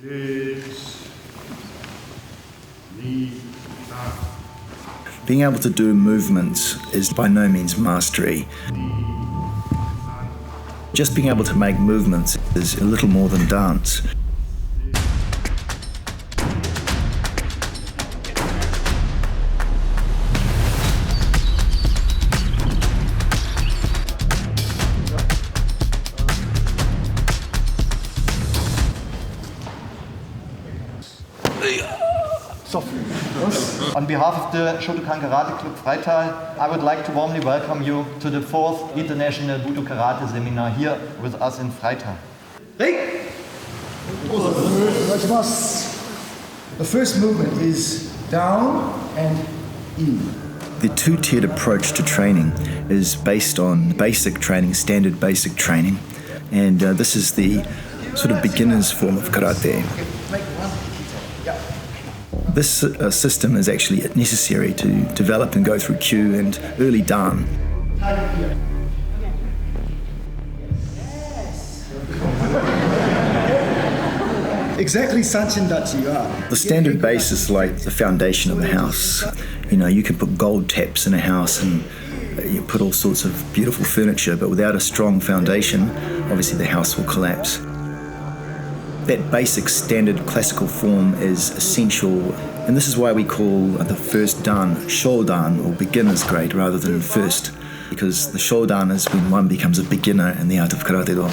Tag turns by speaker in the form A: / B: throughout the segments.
A: Being able to do movements is by no means mastery. Just being able to make movements is a little more than dance.
B: On behalf of the Shodan Karate Club Freital, I would like to warmly welcome you to the 4th International Budo Karate Seminar here with us in Freital.
C: The first movement is down and in.
A: The two-tiered approach to training is based on basic training, standard basic training, and this is the sort of beginner's form of karate. This system is actually necessary to develop and go through Kyu and early Dan.
C: Exactly, Sanchin Dachi, you are.
A: The standard base is like the foundation of a house. You know, you can put gold taps in a house and you put all sorts of beautiful furniture, but without a strong foundation, obviously the house will collapse. That basic standard classical form is essential, and this is why we call the first dan Shodan, or beginner's grade, rather than first, because the Shodan is when one becomes a beginner in the art of Karate-do.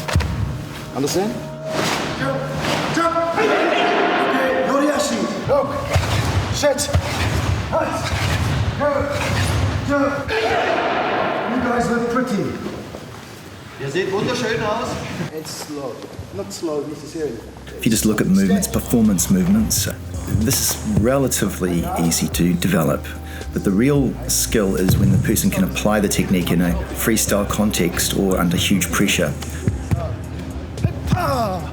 C: Understand? Jump! Jump! Okay, Yoriashi, look! Shit! Halt! Go! Jump! You guys look pretty.
B: Ihr seht wunderschön aus.
C: It's slow. Not slow necessarily.
A: If you just look at movements, performance movements, this is relatively easy to develop. But the real skill is when the person can apply the technique in a freestyle context or under huge pressure.
C: Snap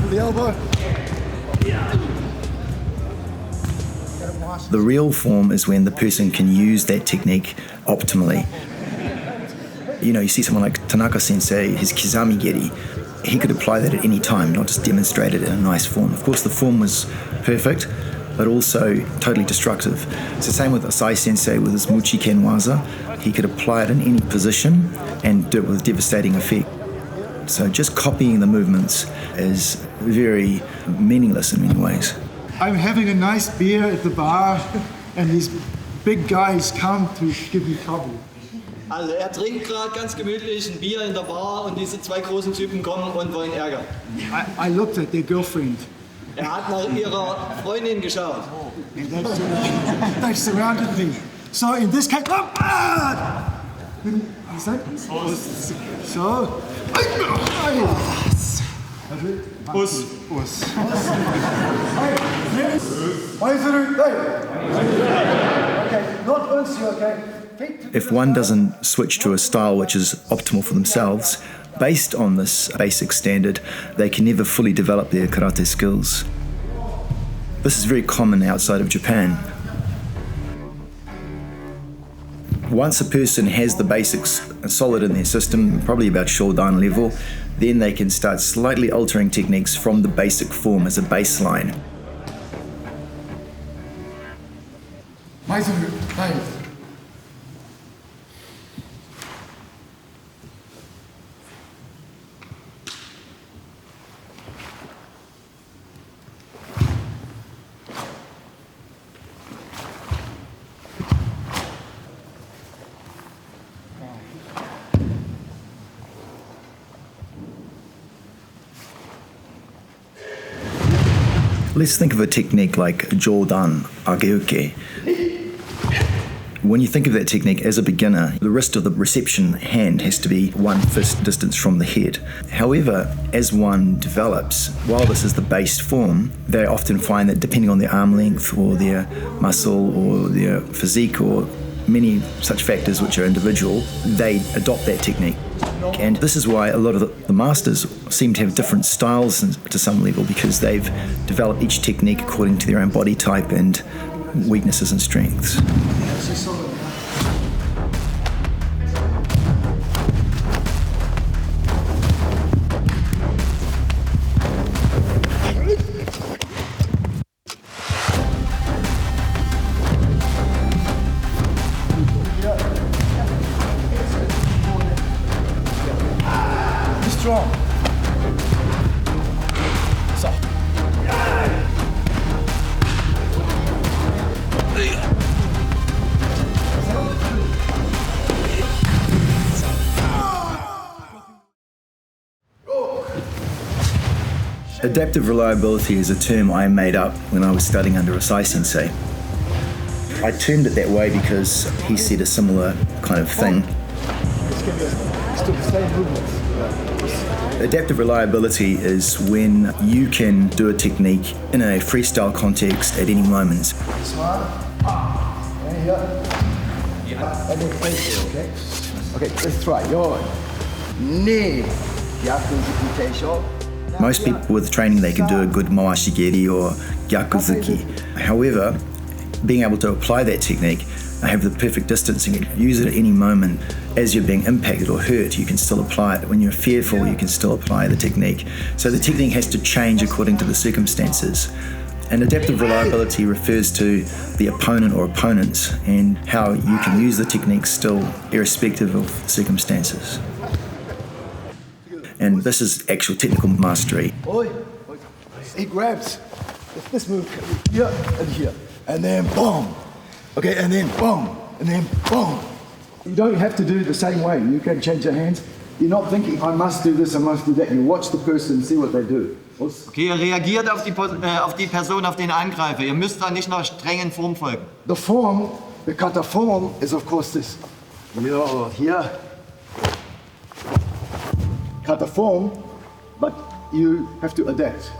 C: with the elbow.
A: The real form is when the person can use that technique optimally. You know, you see someone like Tanaka Sensei, his Kizami Geri, he could apply that at any time, not just demonstrate it in a nice form. Of course, the form was perfect, but also totally destructive. It's the same with Asai Sensei with his Muchi Ken Waza. He could apply it in any position and do it with devastating effect. So just copying the movements is very meaningless in many ways.
C: I'm having a nice beer at the bar and these big guys come to give me trouble.
D: Also trinkt gerade ganz gemütlich ein Bier in der Bar und diese zwei großen Typen kommen und wollen Ärger.
C: I looked at their girlfriend.
D: Hat nach ihrer Freundin geschaut.
C: And they surrounded me. So in this case, so.
D: Us.
C: Okay, not us, you okay?
A: If one doesn't switch to a style which is optimal for themselves, based on this basic standard, they can never fully develop their karate skills. This is very common outside of Japan. Once a person has the basics solid in their system, probably about Shodan level, then they can start slightly altering techniques from the basic form as a baseline. Let's think of a technique like Jodan Ageuke. When you think of that technique as a beginner, the wrist of the reception hand has to be 1 fist distance from the head. However, as one develops, while this is the base form, they often find that depending on their arm length or their muscle or their physique or many such factors which are individual, they adopt that technique. And this is why a lot of the masters seem to have different styles to some level, because they've developed each technique according to their own body type and weaknesses and strengths. Adaptive reliability is a term I made up when I was studying under a sensei. I termed it that way because he said a similar kind of thing. Adaptive reliability is when you can do a technique in a freestyle context at any moment.
E: Okay, let's try.
A: Most people with training, they can do a good mawashigeri or gyakuzuki. However, being able to apply that technique, have the perfect distancing, use it at any moment. As you're being impacted or hurt, you can still apply it. When you're fearful, you can still apply the technique. So the technique has to change according to the circumstances. And adaptive reliability refers to the opponent or opponents and how you can use the technique still irrespective of circumstances. And this is actual technical mastery.
E: He grabs this move here and here, and then boom. Okay, and then boom, and then boom. You don't have to do it the same way. You can change your hands. You're not thinking, I must do this, I must do that. You watch the person and see what they do.
B: Okay, ihr reagiert auf die Person, auf den Angreifer. Ihr müsst da nicht nach strengen Form folgen.
E: The form, the kata form is of course this. Here. Kata form, but you have to adapt.